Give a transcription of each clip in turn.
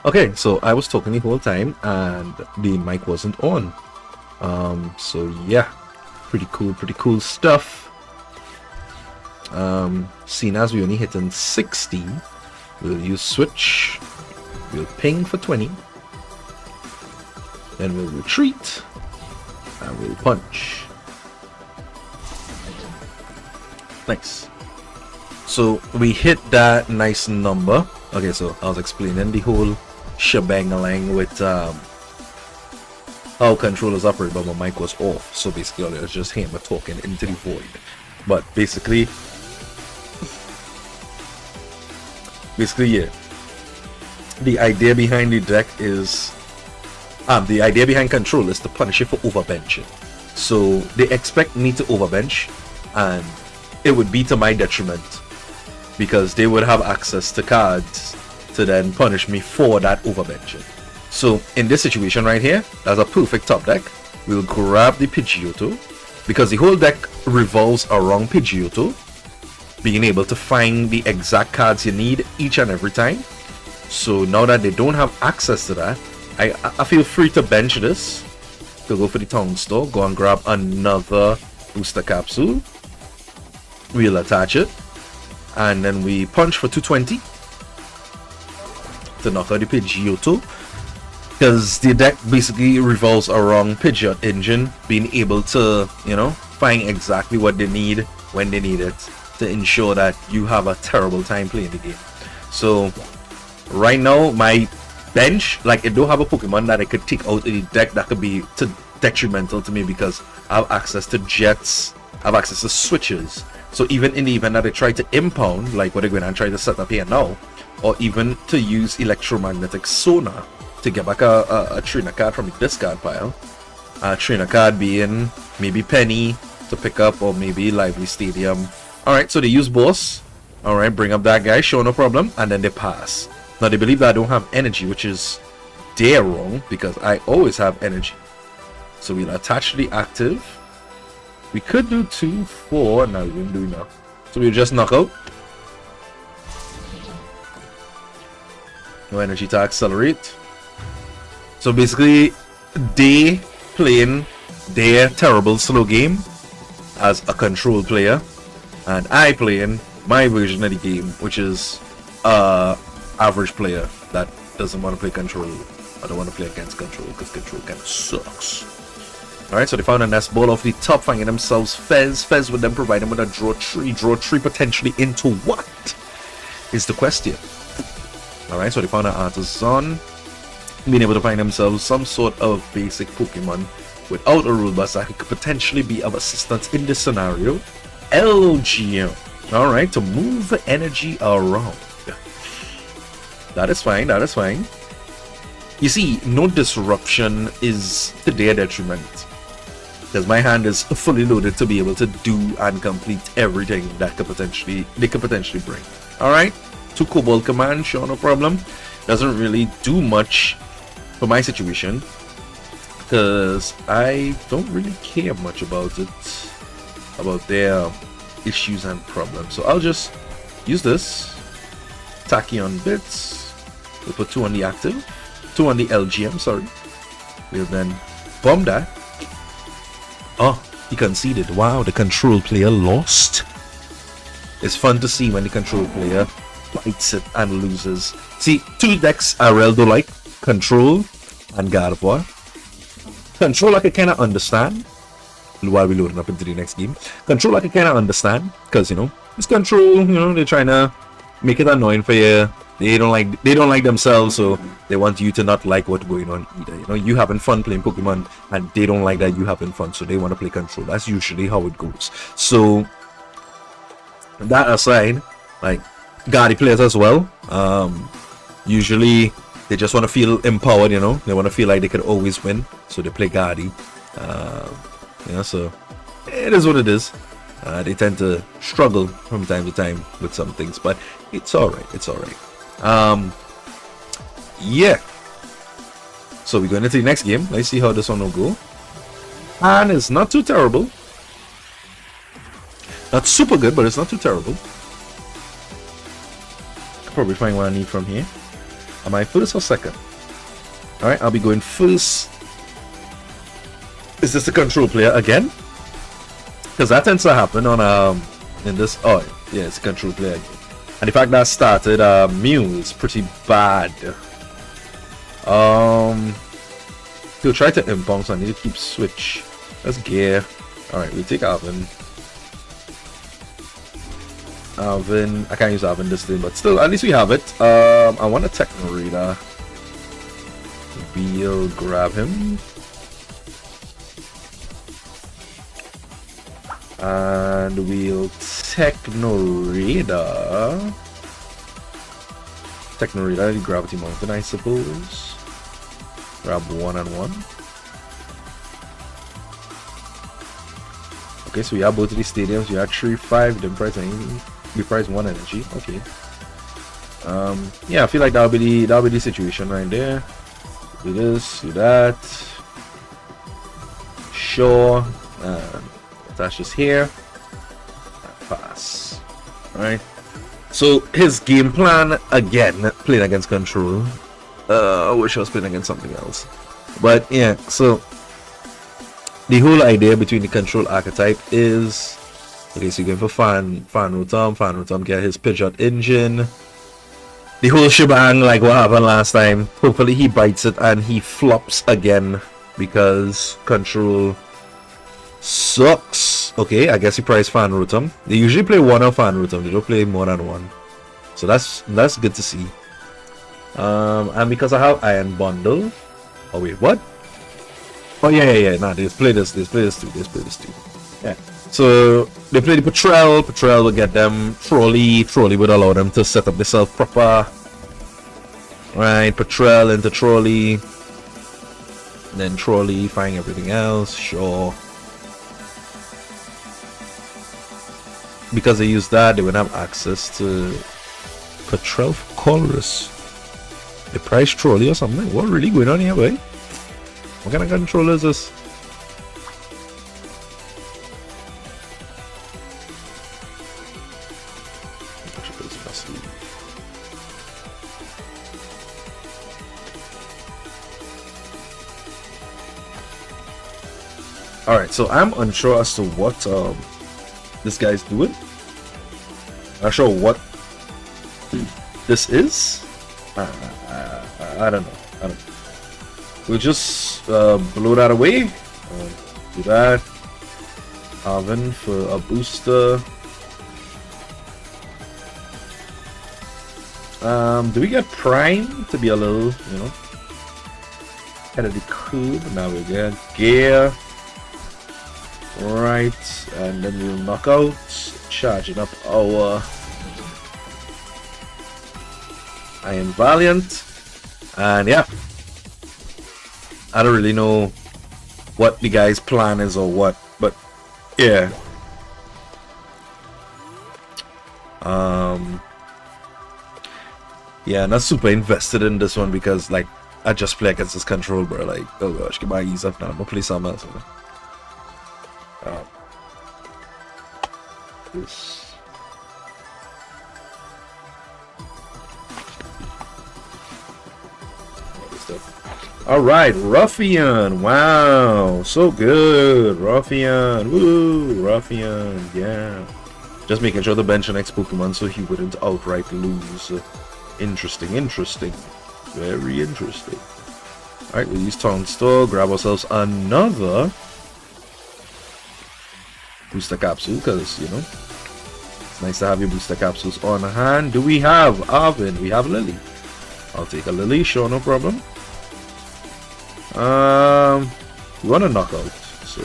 Okay, so I was talking the whole time and the mic wasn't on. So yeah, pretty cool stuff. Seeing as we only hitting 60, we'll use switch, we'll ping for 20, then we'll retreat, and we'll punch. Nice. So we hit that nice number. Okay, so I was explaining the whole shebang-a-lang with how controllers operate, but my mic was off. So basically, it was just him talking into the void. But basically, yeah, the idea behind the deck is the idea behind control is to punish it for overbenching. So they expect me to overbench, and it would be to my detriment because they would have access to cards to then punish me for that overbenching. So in this situation right here, that's a perfect top deck. We'll grab the Pidgeotto because the whole deck revolves around Pidgeotto being able to find the exact cards you need each and every time. So now that they don't have access to that, I feel free to bench this, to go for the Town Store, go and grab another booster capsule. We'll attach it, and then we punch for 220 to knock out the Pidgeotto, because the deck basically revolves around Pidgeot engine being able to, you know, find exactly what they need when they need it, to ensure that you have a terrible time playing the game. So right now my bench, like, it don't have a Pokemon that I could take out of the deck that could be detrimental to me, because I have access to jets, I have access to switches. So even in the event that I try to impound, like what I'm going to try to set up here now, or even to use electromagnetic sonar to get back a trainer card from the discard pile, a trainer card being maybe Penny to pick up, or maybe Lively Stadium. Alright, so they use boss. Alright, bring up that guy, show no problem, and then they pass. Now they believe that I don't have energy, which is dead wrong, because I always have energy. So we'll attach the active. We could do 2, 4, no, we won't do enough. So we'll just knock out. No energy to accelerate. So basically, they playing their terrible slow game as a control player, and I playing my version of the game, which is average player that doesn't want to play control. I don't want to play against control because control kind of sucks. Alright, so they found a Nest Ball off the top, finding themselves Fez. Fez would then provide them with a draw 3 potentially into what is the question. Alright, so they found an Artisan, being able to find themselves some sort of basic Pokemon without a rule bus that could potentially be of assistance in this scenario. LGM. Alright, to move the energy around. That is fine, that is fine. You see, no disruption is to their detriment, because my hand is fully loaded to be able to do and complete everything that they could potentially bring. Alright, 2 Cobalt Command, sure, no problem. Doesn't really do much for my situation, because I don't really care much about it, about their issues and problems. So I'll just use this Tachyon bits. We'll put 2 on the active, 2 on the LGM, sorry. We'll then bomb that. Oh, he conceded. Wow, the control player lost. It's fun to see when the control player fights it and loses. See, 2 decks I really do like: Control and Gardevoir. Control I can kind of understand while we're loading up into the next game. Control I can kind of understand, because, you know, it's Control, you know, they're trying to make it annoying for you. They don't like themselves, so they want you to not like what's going on either. You know, you having fun playing Pokemon, and they don't like that you having fun, so they want to play Control. That's usually how it goes. So that aside, like Guardy players as well, usually they just want to feel empowered. You know, they want to feel like they could always win, so they play Guardy. You know, so it is what it is. They tend to struggle from time to time with some things, but it's alright, it's alright. Yeah, so we're going into the next game. Let's see how this one will go. And it's not too terrible, not super good, but it's not too terrible. I'll probably find what I need from here. Am I first or second? Alright, I'll be going first. Is this the control player again? Because that tends to happen on in this. Oh yeah, it's a control player again. And the fact that started Mew is pretty bad. He'll try to impound, so I need to keep switch. That's gear. Alright, we'll take Arven. I can't use Arven this thing, but still, at least we have it. I want a Techno Radar. We'll grab him. And we'll Techno Radar. Techno Radar, Gravity Mountain, I suppose. Grab 1-on-1. Okay, so we have both of these stadiums. We have 3-5, didn't price anything. We price 1 energy. Okay. Yeah, I feel like that'll be the situation right there. Do this, do that. Sure. That's just here. Pass. Alright. So his game plan again, playing against control. I wish I was playing against something else. But yeah, so the whole idea between the control archetype is, okay, so you're going for Fan Rotom get his Pidgeot engine. The whole shebang, like what happened last time. Hopefully he bites it and he flops again because control sucks. Okay, I guess he priced Fan Rotom. They usually play 1 on Fan Rotom, they don't play more than 1. So that's good to see. And because I have Iron Bundle. Oh wait, what? Oh yeah. Nah, they play this too. Yeah. So they play the Patrol. Patrol will get them. Trolley would allow them to set up themselves proper. Right, Patrol into Trolley. Then Trolley find everything else. Sure. Because they use that, they would have access to Patrol for Colress. The price Trolley or something. What really going on here, boy? What kind of controller is this? Alright, so I'm unsure as to what this guy's doing. Not sure what this is. I don't know. We'll just blow that away. Do that. Arven for a booster. Do we get Prime to be a little, you know, head of the curve? Now we get Gear. Right, and then we'll knock out, charging up our Iron Valiant. And yeah, I don't really know what the guy's plan is or what, but yeah. Yeah, not super invested in this one because like I just play against this control, bro. Like, oh gosh, get my ease up now. I'll play something else. This. Alright, Ruffian. Wow, so good. Ruffian. Woo, Ruffian. Yeah. Just making sure the bench the next Pokemon so he wouldn't outright lose. Interesting. Very interesting. Alright, we'll use Town Store, grab ourselves another booster capsule because, you know, it's nice to have your booster capsules on hand. Do we have Arven? We have Lillie. I'll take a Lillie, sure, no problem. We want to knock out, so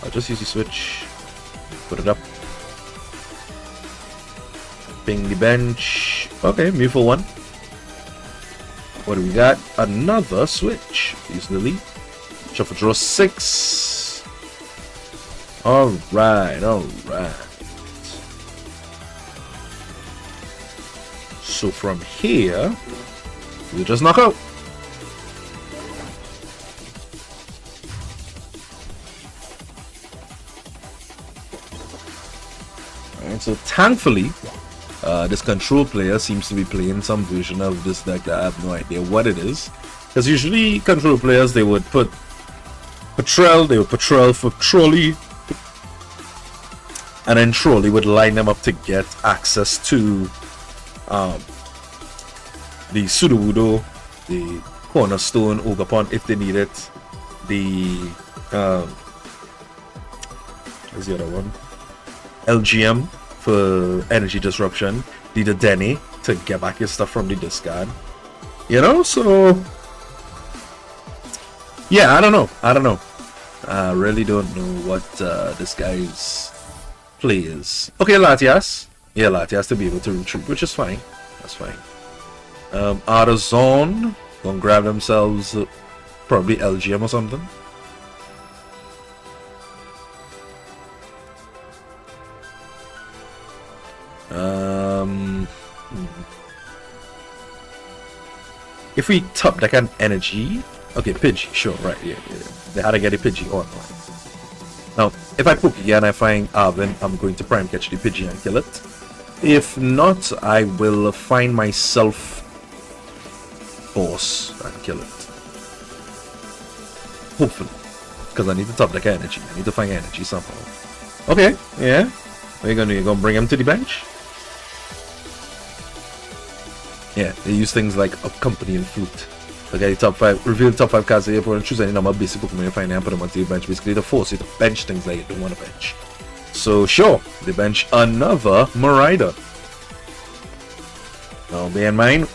I'll just use the switch, put it up, ping the bench. Okay, Mew for 1. What do we got? Another switch. Use Lillie. Shuffle draw 6. Alright. So from here, we'll just knock out. Alright, so thankfully, This control player seems to be playing some version of this deck that I have no idea what it is. Because usually control players, they would put Patrol, they would patrol for Trolley, and then Trolley would line them up to get access to the Sudowoodo, the Cornerstone, Ogerpon if they need it, the what's the other one? LGM for energy disruption, the Dene to get back your stuff from the discard. You know, so yeah, I don't know. I really don't know what this guy's play is. Okay, Latias. Yeah, Latias to be able to retreat, which is fine. That's fine. Out of zone, gonna grab themselves probably LGM or something. If we top deck an energy, okay, Pidgey, sure, right, yeah. They had to get a Pidgey on. Now, if I Pokégear and I find Arven, I'm going to Prime Catch the Pidgey and kill it. If not, I will find myself Boss and kill it. Hopefully, because I need to top deck energy. I need to find energy somehow. Okay, yeah. What are you gonna do? You're gonna bring him to the bench? Yeah, they use things like Accompanying Flute. Okay, the top 5, reveal the top 5 cards of your opponent, choose any number of basic Pokemon you find and put them onto your bench. Basically, to force you to bench things that you don't want to bench. So, sure, they bench another Miraidon. Now, bear in mind,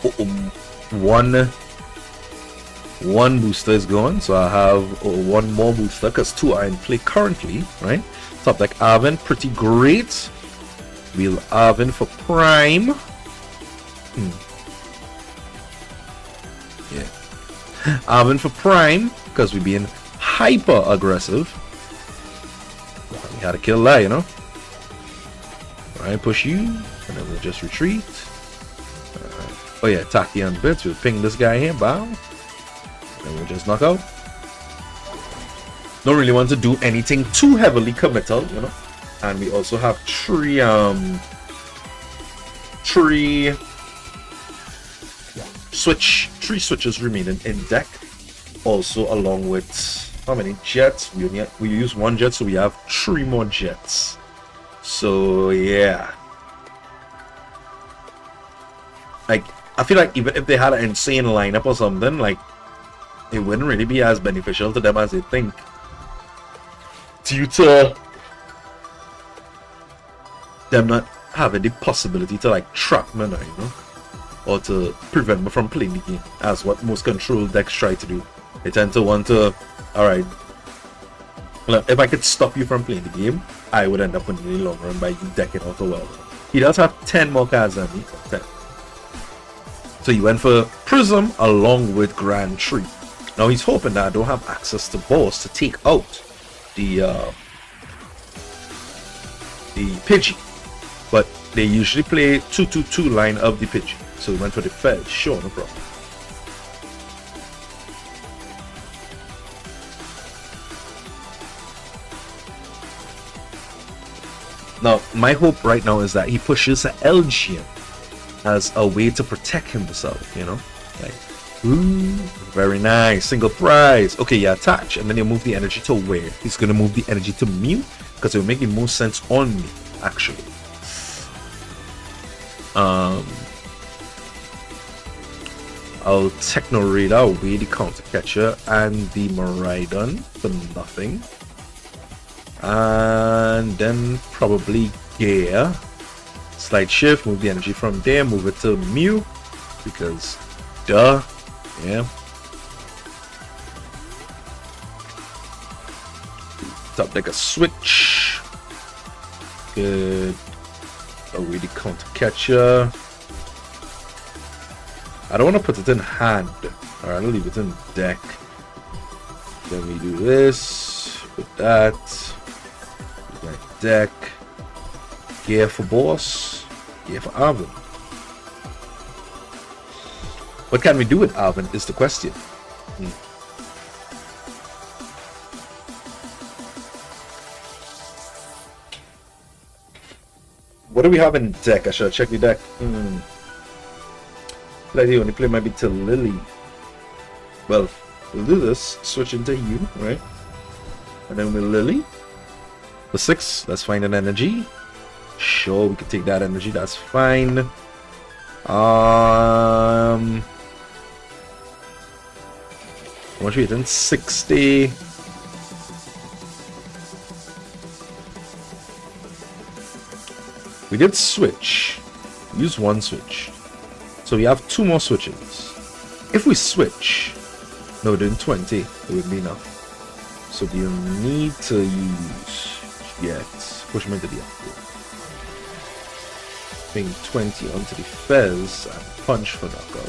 one booster is gone, so I have one more booster because 2 are in play currently, right? Top deck Arven, pretty great. Wheel Arven for Prime. Yeah. Arven for Prime, because we're being hyper aggressive. We had to kill that, you know. Alright, push you, and then we'll just retreat. Oh yeah, Tachyon Bits, we'll ping this guy here, bow. And we'll just knock out. Don't really want to do anything too heavily committal, you know. And we also have three switches remaining in deck. Also, along with how many jets? We use 1 jet, so we have 3 more jets. So yeah, like I feel like even if they had an insane lineup or something, like it wouldn't really be as beneficial to them as they think, due to them not having the possibility to like trap mana, you know, or to prevent me from playing the game, as what most control decks try to do. They tend to want to, alright, well, if I could stop you from playing the game, I would end up winning in the long run by you decking out a well. He does have 10 more cards than me, 10. So he went for Prism along with Grand Tree. Now he's hoping that I don't have access to Boss to take out the Pidgey, but they usually play 2-2-2 line of the Pidgey. So he went for the Fed, sure, no problem. Now, my hope right now is that he pushes an LGM as a way to protect himself, you know? Like, ooh, very nice. Single prize. Okay, yeah, attach. And then you move the energy to where? He's going to move the energy to Mew, because it will make the most sense on me, actually. I'll Techno Radar away the Counter Catcher and the Miraidon for nothing. And then probably Gear. Slide shift, move the energy from there, move it to Mew, because duh, yeah. Top deck a switch. Good. Away the Counter Catcher. I don't want to put it in hand. Alright, I'll leave it in deck. Then we do this, put that. Deck. Gear for Boss. Gear for Arven. What can we do with Arven is the question. What do we have in deck? I should check the deck. Like the only play might be to Lillie. Well, we'll do this. Switch into you, right? And then we'll Lillie. For 6, let's find an energy. Sure, we can take that energy. That's fine. How much we hitting? 60. We did switch. Use one switch. So we have 2 more switches. If we switch, no, we're doing 20. It would be enough. So we'll need to use push him into the active. Bring 20 onto the Fez and punch for knockout.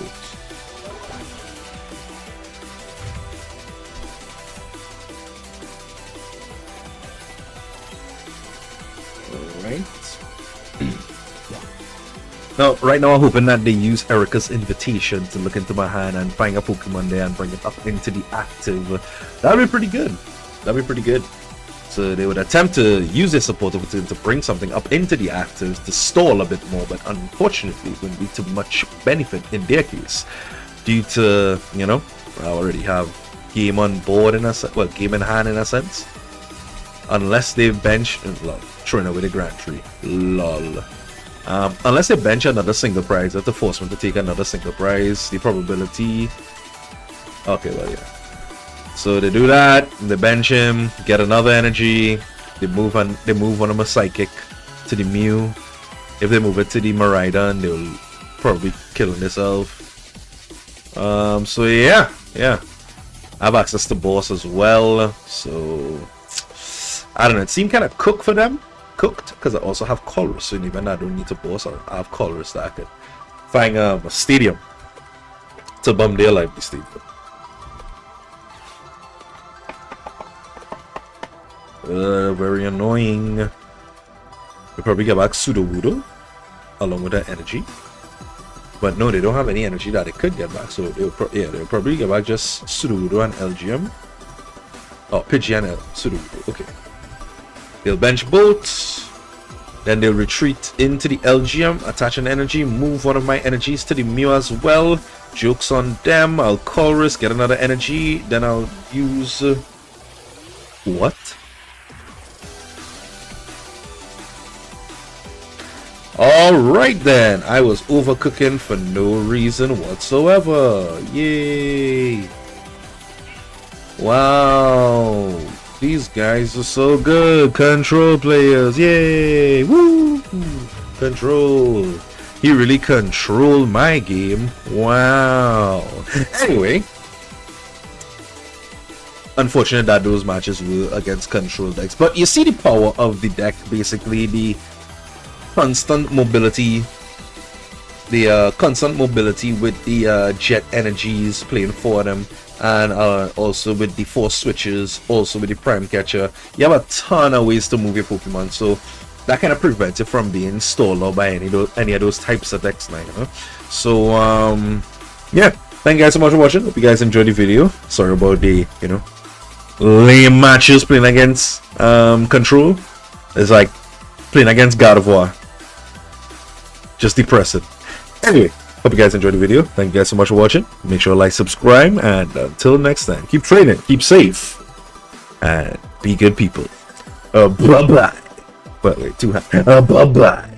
Alright. Now, right now I'm hoping that they use Erica's invitation to look into my hand and find a Pokemon there and bring it up into the active. That'd be pretty good. That'd be pretty good. So they would attempt to use their support to bring something up into the actives to stall a bit more, but unfortunately it wouldn't be too much benefit in their case. Due to, you know, I already have game on board in a sense, well, game in hand in a sense. Unless they bench, lol, throwing away the Grand Tree, lol. Unless they bench another single prize, that's to force them to take another single prize. The probability, okay, well, yeah. So they do that, they bench him, get another energy, they move one of my Psychic to the Mew. If they move it to the Miraidon, they'll probably kill themselves. So yeah. I have access to boss as well, so I don't know, it seemed kind of cooked for them. Cooked, because I also have Colress, so even I don't need to boss, I have Colress that I could find a stadium to bum their life, the stadium. Very annoying. We probably get back Sudowoodo along with that energy, but no, they don't have any energy that they could get back, so they'll probably get back just Sudowoodo and LGM. Oh, Pidgey and Sudowoodo. Okay, they'll bench both, then they'll retreat into the LGM, attach an energy, move one of my energies to the Mew as well. Jokes on them. I'll Colress, get another energy, then I'll use what? Alright then, I was overcooking for no reason whatsoever. Yay! Wow, these guys are so good. Control players, yay! Woo! Control. He really controlled my game. Wow. Anyway, unfortunate that those matches were against control decks, but you see the power of the deck, basically the constant mobility, with the jet energies playing for them, and also with the force switches, also with the Prime Catcher. You have a ton of ways to move your Pokemon, so that kind of prevents it from being stalled out by any of those types of decks now, you know? So yeah, thank you guys so much for watching. Hope you guys enjoyed the video. Sorry about the, you know, lame matches playing against control. It's like playing against God of War. Just depressing. Anyway, hope you guys enjoyed the video. Thank you guys so much for watching. Make sure to like, subscribe, and until next time, keep training, keep safe, and be good people. Bye-bye. Wait, 2 hands. Bye-bye.